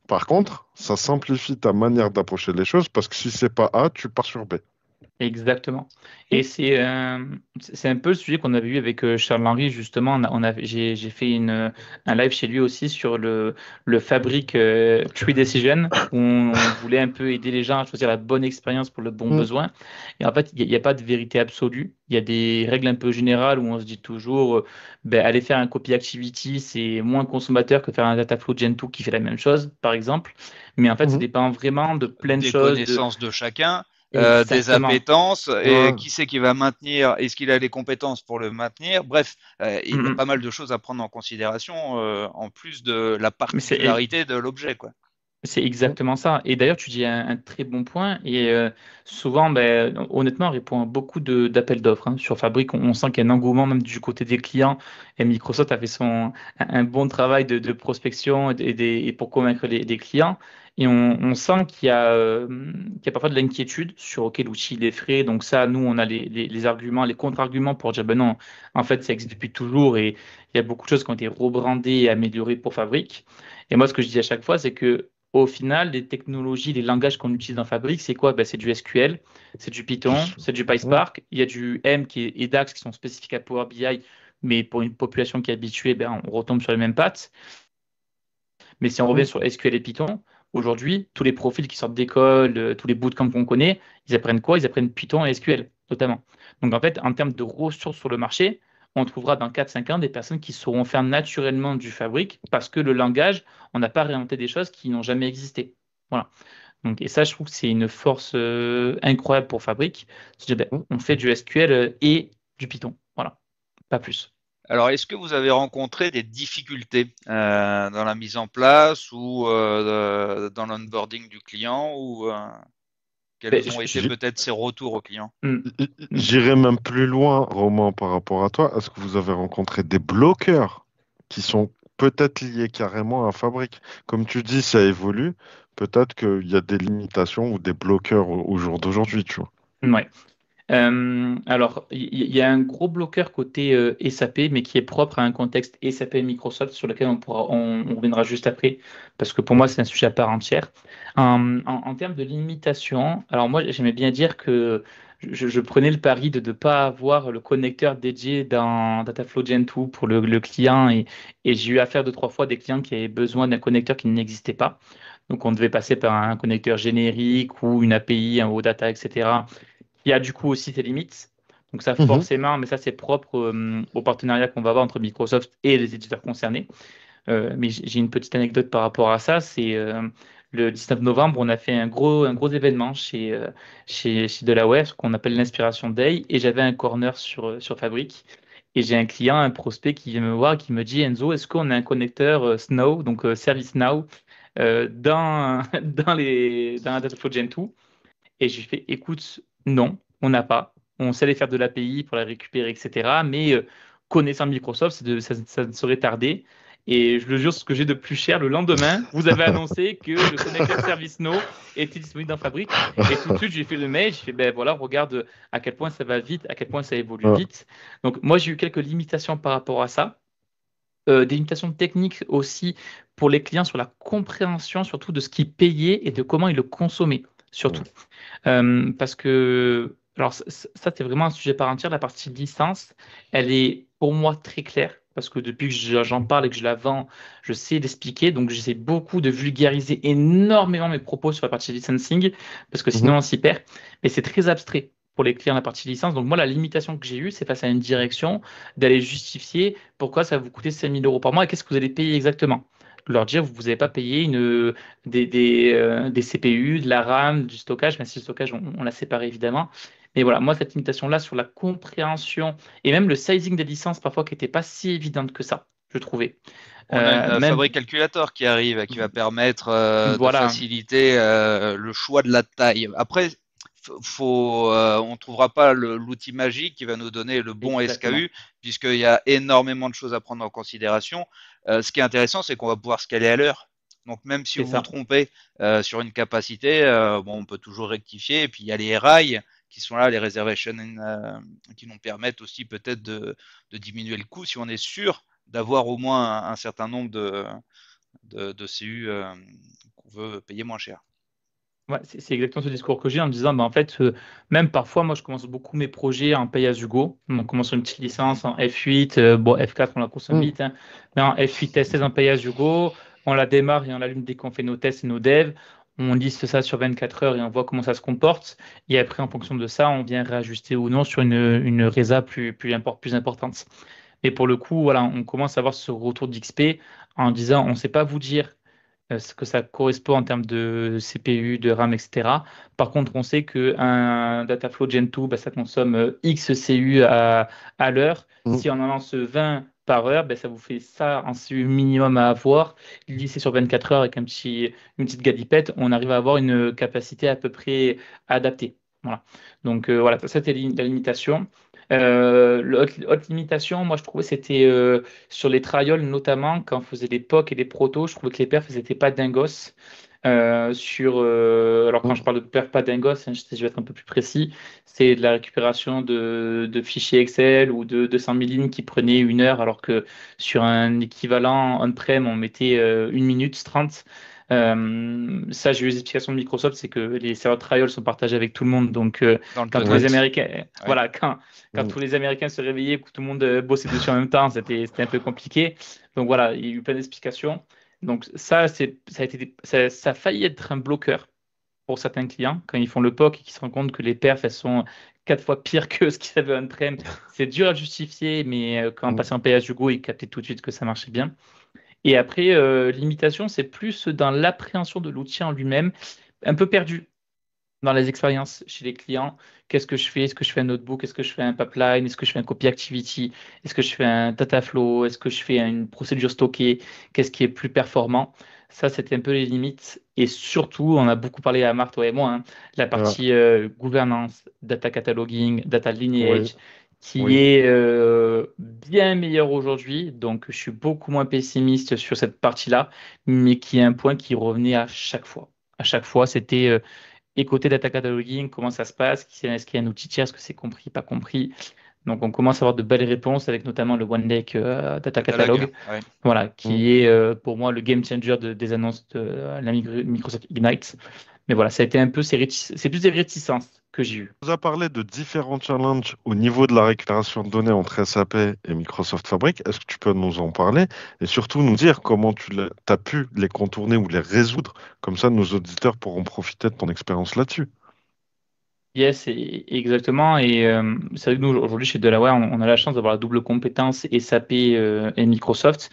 Par contre, ça simplifie ta manière d'approcher les choses parce que si c'est pas A, tu pars sur B. Exactement. Et c'est un peu le sujet qu'on avait eu avec Charles-Henri, justement. J'ai fait un live chez lui aussi sur le Fabric Tree Decision, où on voulait un peu aider les gens à choisir la bonne expérience pour le bon Mm. besoin. Et en fait, il y a pas de vérité absolue. Il y a des règles un peu générales où on se dit toujours, ben, aller faire un copy activity, c'est moins consommateur que faire un Dataflow Gen 2 qui fait la même chose, par exemple. Mais en fait, ça Mhm. dépend vraiment de plein de Des choses, connaissances de chacun, des exactement. appétences, et Ouais. qui c'est qui va maintenir, est-ce qu'il a les compétences pour le maintenir. Bref, il y a pas mal de choses à prendre en considération, en plus de la Mais c'est particularité de l'objet, quoi. c'est Mm. exactement ça. Et d'ailleurs, tu dis un très bon point. Et souvent, ben, honnêtement, on répond à beaucoup d'appels d'offres hein. Sur Fabric, on sent qu'il y a un engouement même du côté des clients. Et Microsoft a fait un bon travail de prospection et pour convaincre les clients. Et on sent qu'il y a parfois de l'inquiétude sur OK, l'outil il est frais. Donc ça, nous, on a les arguments, les contre-arguments pour dire ben non, en fait, ça existe depuis toujours et il y a beaucoup de choses qui ont été rebrandées et améliorées pour Fabric. Et moi, ce que je dis à chaque fois, c'est que au final, les technologies, les langages qu'on utilise dans Fabric, c'est quoi? Ben, c'est du SQL, c'est du Python, c'est du Mm. PySpark. Il y a du M et DAX qui sont spécifiques à Power BI, mais pour une population qui est habituée, ben, on retombe sur les mêmes pattes. Mais si on revient Mm. sur SQL et Python, aujourd'hui, tous les profils qui sortent d'école, tous les bootcamps qu'on connaît, ils apprennent quoi? Ils apprennent Python et SQL, notamment. Donc, en fait, en termes de ressources sur le marché, on trouvera dans 4 5 ans des personnes qui sauront faire naturellement du Fabric parce que le langage, on n'a pas réinventé des choses qui n'ont jamais existé. Voilà. Donc, et ça, je trouve que c'est une force incroyable pour Fabric. C'est de dire, ben, Mm. on fait du SQL et du Python. Voilà, pas plus. Alors, est-ce que vous avez rencontré des difficultés dans la mise en place ou dans l'onboarding du client, ou Ben, quels ont été peut-être ses retours au client? Hmm, hmm. J'irai même plus loin, Romain, par rapport à toi. Est-ce que vous avez rencontré des bloqueurs qui sont peut-être liés carrément à Fabric? Comme tu dis, ça évolue. Peut-être qu'il y a des limitations ou des bloqueurs au jour d'aujourd'hui, tu vois. Ouais. Alors, il y a un gros bloqueur côté SAP, mais qui est propre à un contexte SAP et Microsoft sur lequel on reviendra juste après, parce que pour moi, c'est un sujet à part entière. En termes de limitation, alors moi, j'aimais bien dire que je prenais le pari de ne pas avoir le connecteur dédié dans Dataflow Gen 2 pour le client, et j'ai eu affaire deux, trois fois des clients qui avaient besoin d'un connecteur qui n'existait pas. Donc, on devait passer par un connecteur générique ou une API, un OData, etc. Il y a du coup aussi ses limites. Donc ça Mhm. forcément, mais ça c'est propre au partenariat qu'on va avoir entre Microsoft et les éditeurs concernés. Mais j'ai une petite anecdote par rapport à ça. C'est le 19 novembre, on a fait un gros événement chez Delaware, ce qu'on appelle l'Inspiration Day, et j'avais un corner sur Fabric. Et j'ai un client, un prospect qui vient me voir, qui me dit, Enzo, est-ce qu'on a un connecteur Snow, donc ServiceNow, dans la Dataflow Gen 2? Et je lui fais, écoute, non, on n'a pas. On sait aller faire de l'API pour la récupérer, etc. Mais connaissant Microsoft, ça ne saurait tarder. Et je le jure, ce que j'ai de plus cher, le lendemain, vous avez annoncé que le connecteur ServiceNow était disponible dans Fabric. Et tout de suite, j'ai fait le mail, j'ai fait, ben voilà, regarde à quel point ça va vite, à quel point ça évolue Ouais. vite. Donc moi, j'ai eu quelques limitations par rapport à ça. Des limitations techniques aussi pour les clients sur la compréhension surtout de ce qu'ils payaient et de comment ils le consommaient, surtout. Parce que, alors ça, c'est vraiment un sujet par entière. La partie licence, elle est pour moi très claire. Parce que depuis que j'en parle et que je la vends, je sais l'expliquer. Donc, j'essaie beaucoup de vulgariser énormément mes propos sur la partie licensing, parce que Mhm. sinon, on s'y perd. Mais c'est très abstrait pour les clients, la partie licence. Donc, moi, la limitation que j'ai eue, c'est face à une direction d'aller justifier pourquoi ça va vous coûter 5 000 euros par mois et qu'est-ce que vous allez payer exactement. Leur dire, vous n'avez pas payé des CPU, de la RAM, du stockage, même si le stockage, on l'a séparé évidemment. Mais voilà, moi, cette limitation-là sur la compréhension et même le sizing des licences, parfois, qui n'était pas si évidente que ça, je trouvais. On a une Même, Fabric Calculator qui arrive et qui va permettre de voilà, faciliter le choix de la taille. Après, on ne trouvera pas l'outil magique qui va nous donner le bon exactement. SKU, puisqu'il y a énormément de choses à prendre en considération. Ce qui est intéressant, c'est qu'on va pouvoir scaler à l'heure. Donc même si C'est vous vous ça. trompez sur une capacité, bon, on peut toujours rectifier. Et puis il y a les rails qui sont là, les reservations, qui nous permettent aussi peut-être de diminuer le coût si on est sûr d'avoir au moins un certain nombre de CU qu'on veut payer moins cher. Ouais, c'est exactement ce discours que j'ai en me disant, bah, en fait, même parfois, moi, je commence beaucoup mes projets en pay as you go. On commence sur une petite licence en F8, bon, F4, on la consomme Mhm. vite, hein, mais en F8, F16 en pay as you go, on la démarre et on l'allume dès qu'on fait nos tests et nos devs. On liste ça sur 24 heures et on voit comment ça se comporte. Et après, en fonction de ça, on vient réajuster ou non sur une résa plus importante. Et pour le coup, voilà, on commence à avoir ce retour d'XP en disant, on ne sait pas vous dire ce que ça correspond en termes de CPU, de RAM, etc. Par contre, on sait qu'un Dataflow Gen 2, bah, ça consomme X CU à l'heure. Mhm. Si on en lance 20 par heure, bah, ça vous fait ça en CU minimum à avoir. Lissé sur 24 heures avec une petite galipette, on arrive à avoir une capacité à peu près adaptée. Voilà. Donc voilà, ça c'était la limitation. L'autre limitation, moi je trouvais c'était sur les trials notamment, quand on faisait les POC et les protos, je trouvais que les perfs, ils n'étaient pas dingos. Alors quand je parle de perfs pas dingos, hein, je vais être un peu plus précis, c'est de la récupération de fichiers Excel ou de 200 000 lignes qui prenaient 1 heure, alors que sur un équivalent on-prem, on mettait 1 minute 30. Ça, j'ai eu les explications de Microsoft, c'est que les serveurs trials sont partagés avec tout le monde. Donc, Dans le quand tous les .NET. Américains, Ouais. voilà, quand tous les Américains se réveillaient, que tout le monde bossait dessus en même temps, c'était un peu compliqué. Donc voilà, il y a eu plein d'explications. Donc ça a failli être un bloqueur pour certains clients quand ils font le POC et qu'ils se rendent compte que les perfs, elles sont 4 fois pires que ce qu'ils avaient on-prem. C'est dur à justifier, mais quand on Mhm. passait en pay-as-you-go, ils captaient tout de suite que ça marchait bien. Et après, l'imitation, c'est plus dans l'appréhension de l'outil en lui-même, un peu perdu dans les expériences chez les clients. Qu'est-ce que je fais? Est-ce que je fais un notebook? Est-ce que je fais un pipeline? Est-ce que je fais un copy activity? Est-ce que je fais un data flow? Est-ce que je fais une procédure stockée? Qu'est-ce qui est plus performant? Ça, c'était un peu les limites. Et surtout, on a beaucoup parlé à Marthe, toi et moi, hein, la Ouais. partie gouvernance, data cataloging, data Oui, lineage, qui oui. est bien meilleure aujourd'hui. Donc, je suis beaucoup moins pessimiste sur cette partie-là, mais qui est un point qui revenait à chaque fois. À chaque fois, c'était Et côté data cataloging, comment ça se passe? Est-ce qu'il y a un outil tiers? Est-ce que c'est compris, pas compris? Donc, on commence à avoir de belles réponses avec notamment le OneLake Data Catalog, Ouais. voilà, Mm. qui est pour moi le game changer des annonces de la Microsoft Ignite. Mais voilà, ça a été un peu c'est plus des réticences que j'ai eues. On nous a parlé de différents challenges au niveau de la récupération de données entre SAP et Microsoft Fabric. Est-ce que tu peux nous en parler et surtout nous dire comment tu as pu les contourner ou les résoudre? Comme ça, nos auditeurs pourront profiter de ton expérience là-dessus. Yes, exactement. Et c'est vrai que nous, aujourd'hui, chez Delaware, on a la chance d'avoir la double compétence SAP et Microsoft.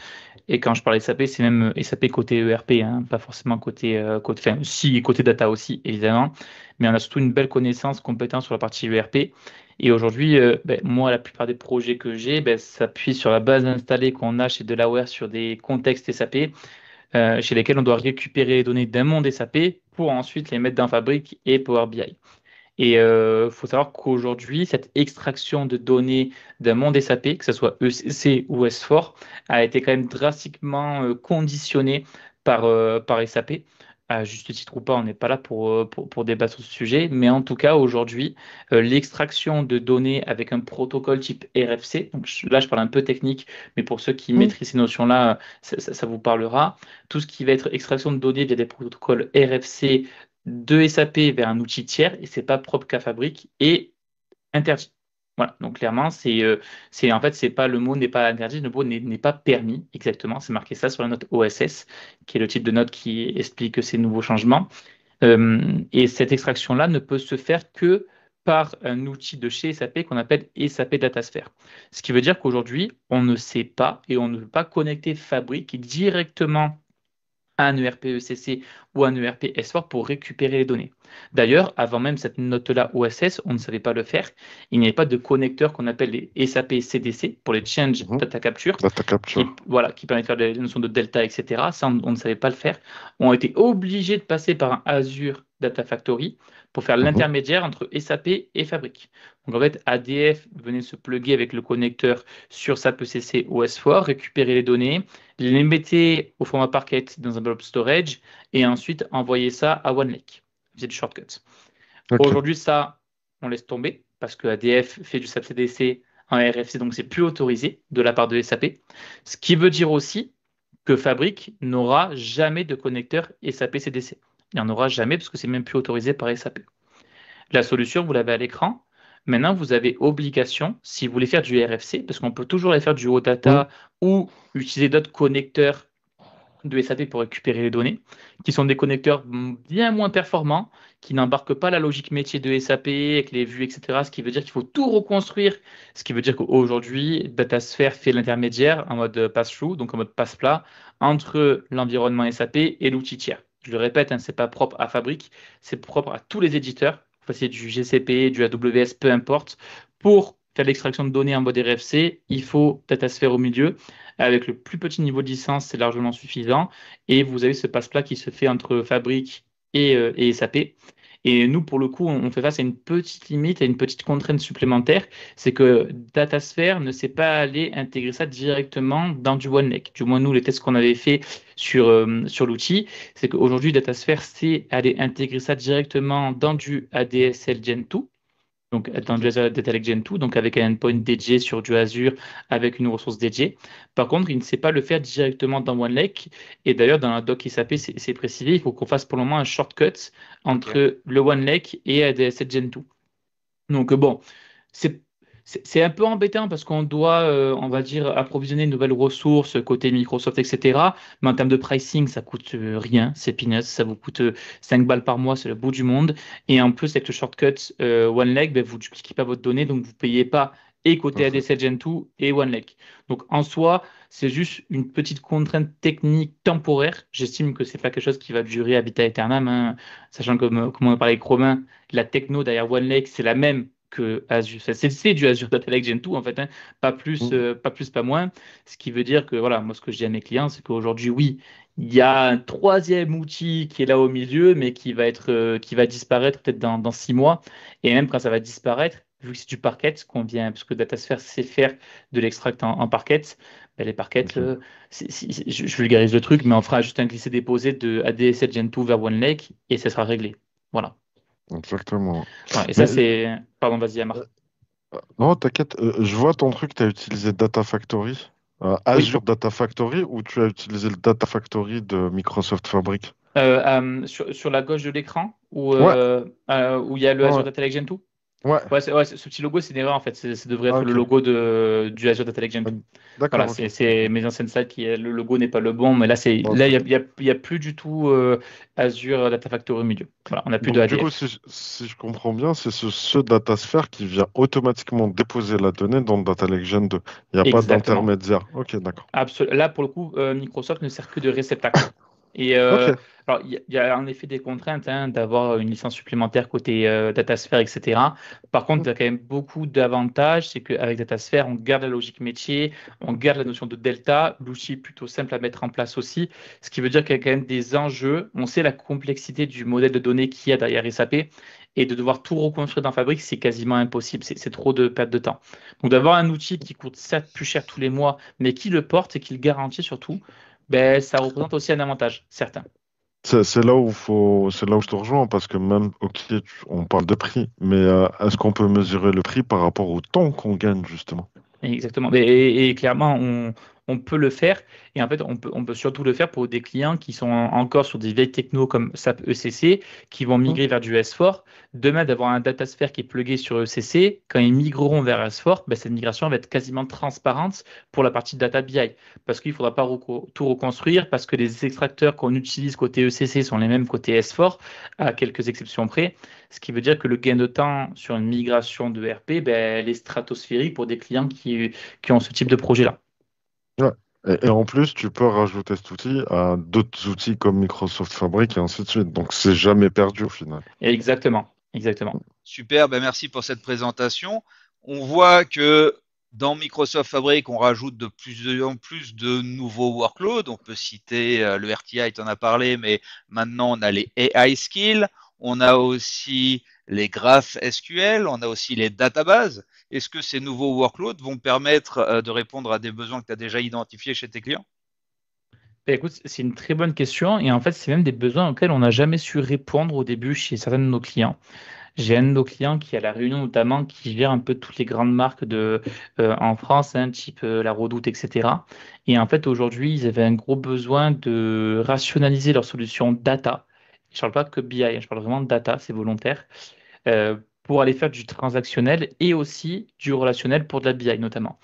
Et quand je parle SAP, c'est même SAP côté ERP, hein, pas forcément enfin, si, côté data aussi, évidemment. Mais on a surtout une belle connaissance, compétence sur la partie ERP. Et aujourd'hui, moi, la plupart des projets que j'ai s'appuient sur la base installée qu'on a chez Delaware sur des contextes SAP, chez lesquels on doit récupérer les données d'un monde SAP pour ensuite les mettre dans Fabric et Power BI. Et il faut savoir qu'aujourd'hui, cette extraction de données d'un monde SAP, que ce soit ECC ou S4, a été quand même drastiquement conditionnée par SAP. À juste titre ou pas, on n'est pas là pour débattre sur ce sujet, mais en tout cas, aujourd'hui, l'extraction de données avec un protocole type RFC, donc là, je parle un peu technique, mais pour ceux qui Mm. maîtrisent ces notions-là, ça vous parlera. Tout ce qui va être extraction de données via des protocoles RFC de SAP vers un outil tiers, et c'est pas propre qu'à Fabric, et interdit. Voilà, donc clairement, en fait, c'est pas, le mot n'est pas interdit, le mot n'est pas permis, exactement. C'est marqué ça sur la note OSS, qui est le type de note qui explique ces nouveaux changements. Et cette extraction-là ne peut se faire que par un outil de chez SAP qu'on appelle SAP Datasphere. Ce qui veut dire qu'aujourd'hui, on ne sait pas et on ne peut pas connecter Fabric directement à un ERP ECC ou un ERP S4 pour récupérer les données. D'ailleurs, avant même cette note-là OSS, on ne savait pas le faire. Il n'y avait pas de connecteur qu'on appelle les SAP CDC pour les Change Mhm. Data Capture, Data capture. qui permet de faire des notions de delta, etc. Ça, on ne savait pas le faire. On a été obligés de passer par un Azure Data Factory pour faire Mhm. l'intermédiaire entre SAP et Fabric. Donc en fait, ADF venait se plugger avec le connecteur sur SAP ECC ou S4, récupérer les données, les mettez au format Parquet dans un blob storage et ensuite envoyer ça à OneLake. C'est du shortcut. Ok. Aujourd'hui, ça, on laisse tomber parce que ADF fait du SAP CDC en RFC, donc c'est plus autorisé de la part de SAP. Ce qui veut dire aussi que Fabric n'aura jamais de connecteur SAP CDC. Il n'y en aura jamais parce que c'est même plus autorisé par SAP. La solution, vous l'avez à l'écran. Maintenant, vous avez obligation, si vous voulez faire du RFC, parce qu'on peut toujours aller faire du Mm. OData ou utiliser d'autres connecteurs de SAP pour récupérer les données, qui sont des connecteurs bien moins performants, qui n'embarquent pas la logique métier de SAP avec les vues, etc. Ce qui veut dire qu'il faut tout reconstruire. Ce qui veut dire qu'aujourd'hui, DataSphere fait l'intermédiaire en mode pass-through, donc en mode passe-plat, entre l'environnement SAP et l'outil tiers. Je le répète, hein, ce n'est pas propre à Fabric, c'est propre à tous les éditeurs. C'est du GCP, du AWS, peu importe. Pour faire l'extraction de données en mode RFC, il faut DataSphere au milieu. Avec le plus petit niveau de licence, c'est largement suffisant. Et vous avez ce passe-plat qui se fait entre Fabric et SAP. Et nous, pour le coup, on fait face à une petite limite, à une petite contrainte supplémentaire. C'est que DataSphere ne sait pas aller intégrer ça directement dans du OneLake. Du moins, nous, les tests qu'on avait fait sur l'outil, c'est qu'aujourd'hui, DataSphere sait aller intégrer ça directement dans du ADSL Gen 2. Donc, dans du Azure Data Lake Gen 2, donc avec un endpoint dédié sur du Azure, avec une ressource dédiée. Par contre, il ne sait pas le faire directement dans OneLake. Et d'ailleurs, dans la doc SAP, c'est précisé, il faut qu'on fasse pour le moment un shortcut entre le OneLake et ADSL Gen 2. Donc, bon, c'est c'est un peu embêtant parce qu'on doit, on va dire, approvisionner une nouvelle ressource côté Microsoft, etc. Mais en termes de pricing, ça coûte rien, c'est peanuts, ça vous coûte 5 balles par mois, c'est le bout du monde. Et en plus, avec le shortcut OneLake, ben, vous ne dupliquez pas votre donnée, donc vous ne payez pas et côté Mhm. ADSL Gen 2 et OneLake. Donc en soi, c'est juste une petite contrainte technique temporaire. J'estime que c'est pas quelque chose qui va durer à vita aeternam, hein. Sachant que, comme on a parlé avec Romain, la techno derrière OneLake, c'est la même que Azure. C'est du Azure Data Lake Gen 2 en fait, hein. Pas plus, Mm. pas plus, pas moins. Ce qui veut dire que voilà, moi ce que je dis à mes clients, c'est qu'aujourd'hui, oui, il y a un troisième outil qui est là au milieu, mais qui va disparaître peut-être dans 6 mois. Et même quand ça va disparaître, vu que c'est du Parquet qu'on vient, parce que DataSphere sait faire de l'extract en Parquet, ben les Parquet, Ok. je vulgarise le truc, mais on fera juste un glisser-déposer de ADSL Gen 2 vers OneLake et ça sera réglé. Voilà. Exactement. Voilà, et ça, Mais c'est. Pardon, vas-y, Amar. non, t'inquiète, je vois ton truc, tu as utilisé Data Factory, Oui, Azure Data Factory, ou tu as utilisé le Data Factory de Microsoft Fabric? sur la gauche de l'écran, Ouais, où il y a le ouais, Azure ouais. Data Lake Gen 2. Ouais. Ouais, ce petit logo, c'est une erreur en fait. Ça devrait Ah, être le ok. logo du Azure Data Lake Gen 2. D'accord, Voilà, ok. c'est mes anciennes slides le logo n'est pas le bon, mais Bon, là, t'inquiète. il y a plus du tout Azure Data Factory au milieu. Voilà, on n'a plus de Donc, du coup, ADF. si je comprends bien, c'est ce datasphere qui vient automatiquement déposer la donnée dans le Data Lake Gen 2. Il n'y a pas Exactement. d'intermédiaire. Ok, d'accord. Là, pour le coup, Microsoft ne sert que de réceptacle. Et Ok. alors, il y a en effet des contraintes hein, d'avoir une licence supplémentaire côté DataSphere, etc. Par contre, il y a quand même beaucoup d'avantages. C'est qu'avec DataSphere, on garde la logique métier, on garde la notion de delta, l'outil est plutôt simple à mettre en place aussi. Ce qui veut dire qu'il y a quand même des enjeux. On sait la complexité du modèle de données qu'il y a derrière SAP. Et de devoir tout reconstruire dans Fabric, c'est quasiment impossible. C'est trop de perte de temps. Donc, d'avoir un outil qui coûte certes plus cher tous les mois, mais qui le porte et qui le garantit surtout, ben, ça représente aussi un avantage, certain. C'est là où je te rejoins parce que même, ok, on parle de prix, mais est-ce qu'on peut mesurer le prix par rapport au temps qu'on gagne justement? Exactement. Et clairement, on peut le faire. Et en fait, on peut surtout le faire pour des clients qui sont encore sur des vieilles technos comme SAP ECC, qui vont Hmm. migrer vers du S4. Demain, d'avoir un datasphere qui est plugué sur ECC, quand ils migreront vers S4, ben, cette migration va être quasiment transparente pour la partie data BI. Parce qu'il ne faudra pas tout reconstruire, parce que les extracteurs qu'on utilise côté ECC sont les mêmes côté S4, à quelques exceptions près. Ce qui veut dire que le gain de temps sur une migration de RP, ben, elle est stratosphérique pour des clients qui ont ce type de projet-là. Ouais. Et en plus, tu peux rajouter cet outil à d'autres outils comme Microsoft Fabric et ainsi de suite. Donc, c'est jamais perdu au final. Exactement, exactement. Super, ben merci pour cette présentation. On voit que dans Microsoft Fabric, on rajoute de plus en plus de nouveaux workloads. On peut citer le RTI, tu en as parlé, mais maintenant on a les AI skills, on a aussi les graphes SQL, on a aussi les databases. Est-ce que ces nouveaux workloads vont permettre de répondre à des besoins que tu as déjà identifiés chez tes clients? Ben, écoute, c'est une très bonne question et en fait, c'est même des besoins auxquels on n'a jamais su répondre au début chez certains de nos clients. J'ai un de nos clients qui, à La Réunion notamment, qui gère un peu toutes les grandes marques en France, hein, type La Redoute, etc. Et en fait, aujourd'hui, ils avaient un gros besoin de rationaliser leur solution data. Je ne parle pas que BI, hein, je parle vraiment de data, c'est volontaire, pour aller faire du transactionnel et aussi du relationnel pour de la BI notamment.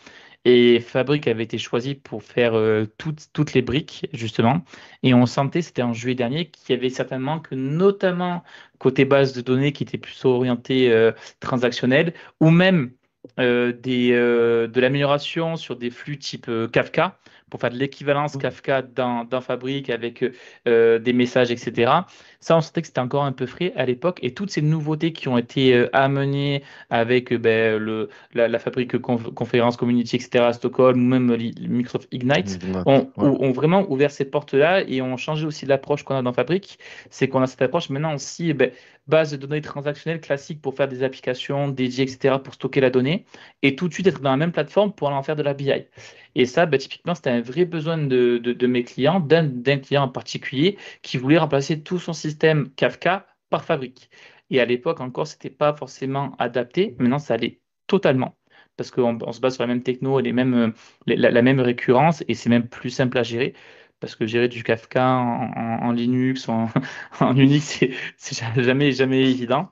Et Fabric avait été choisi pour faire toutes les briques, justement. Et on sentait, c'était en juillet dernier, qu'il y avait certainement que, notamment côté base de données qui était plus orienté transactionnel, ou même de l'amélioration sur des flux type Kafka, pour faire de l'équivalence Kafka dans Fabric avec des messages, etc. Ça, on sentait que c'était encore un peu frais à l'époque. Et toutes ces nouveautés qui ont été amenées avec ben, la fabrique conférence community, etc. à Stockholm, ou même Microsoft Ignite, Ignite. Ouais. ont vraiment ouvert ces portes-là et ont changé aussi l'approche qu'on a dans Fabric. C'est qu'on a cette approche maintenant aussi, base de données transactionnelles classique pour faire des applications dédiées, etc., pour stocker la donnée, et tout de suite être dans la même plateforme pour aller en faire de la BI. Et ça, typiquement, c'était un vrai besoin de mes clients, d'un client en particulier, qui voulait remplacer tout son système Kafka par Fabric. Et à l'époque encore, c'était pas forcément adapté. Maintenant, ça allait totalement. Parce qu'on se base sur la même techno et la même récurrence, et c'est même plus simple à gérer. Parce que gérer du Kafka en Linux, en Unix, c'est jamais évident.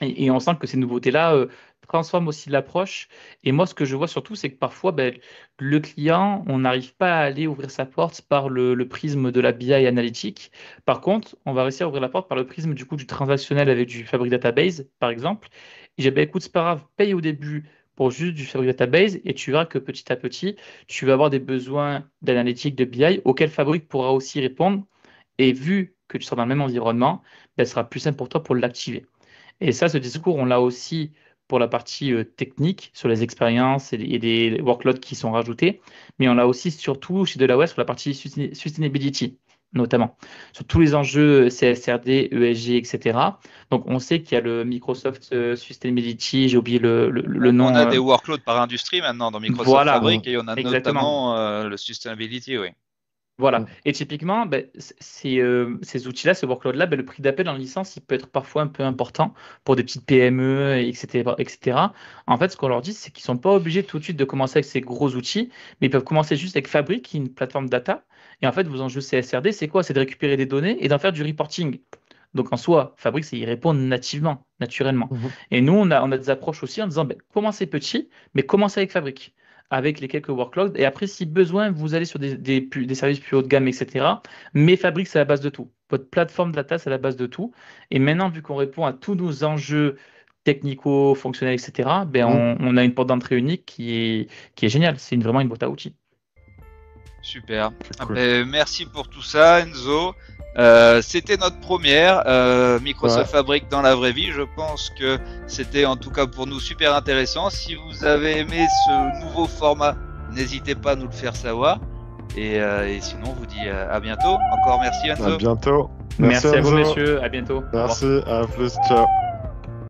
Et on sent que ces nouveautés-là transforment aussi l'approche. Et moi, ce que je vois surtout, c'est que parfois, le client, on n'arrive pas à aller ouvrir sa porte par le prisme de la BI analytique. Par contre, on va réussir à ouvrir la porte par le prisme du coup du transactionnel avec du Fabric Database, par exemple. Et j'ai dit, écoute, c'est pas grave, paye au début pour juste du Fabric Database et tu verras que petit à petit, tu vas avoir des besoins d'analytique de BI auxquels Fabric pourra aussi répondre. Et vu que tu seras dans le même environnement, ce sera plus simple pour toi pour l'activer. Et ça, ce discours, on l'a aussi pour la partie technique, sur les expériences et les workloads qui sont rajoutés, mais on l'a aussi surtout chez Delaware sur la partie sustainability, notamment, sur tous les enjeux CSRD, ESG, etc. Donc, on sait qu'il y a le Microsoft Sustainability, j'ai oublié le On nom. a des workloads par industrie maintenant dans Microsoft Voilà, Fabric Mm. et on a exactement. notamment le sustainability, oui. Voilà. Mm. Et typiquement, ces outils-là, ces workloads-là, le prix d'appel en licence, il peut être parfois un peu important pour des petites PME, etc., etc. En fait, ce qu'on leur dit, c'est qu'ils sont pas obligés tout de suite de commencer avec ces gros outils, mais ils peuvent commencer juste avec Fabric, qui est une plateforme data. Et en fait, vos enjeux CSRD, c'est quoi? C'est de récupérer des données et d'en faire du reporting. Donc en soi, Fabric, c'est y répondre nativement, naturellement. Mhm. Et nous, on a des approches aussi en disant, commencez petit, mais commencez avec Fabric, avec les quelques workloads. Et après, si besoin, vous allez sur des services plus haut de gamme, etc. Mais Fabric, c'est la base de tout. Votre plateforme data, c'est la base de tout. Et maintenant, vu qu'on répond à tous nos enjeux technico, fonctionnels, etc., Mhm. on a une porte d'entrée unique qui est géniale. C'est vraiment une boîte à outils. Super. C'est cool. Merci pour tout ça, Enzo. C'était notre première Microsoft Fabric dans la vraie vie. Je pense que c'était en tout cas pour nous super intéressant. Si vous avez aimé ce nouveau format, n'hésitez pas à nous le faire savoir. Et sinon, on vous dit à bientôt. Encore merci, Enzo. À bientôt. Merci à vous, Enzo. messieurs. À bientôt. Au revoir. Merci, à plus, ciao.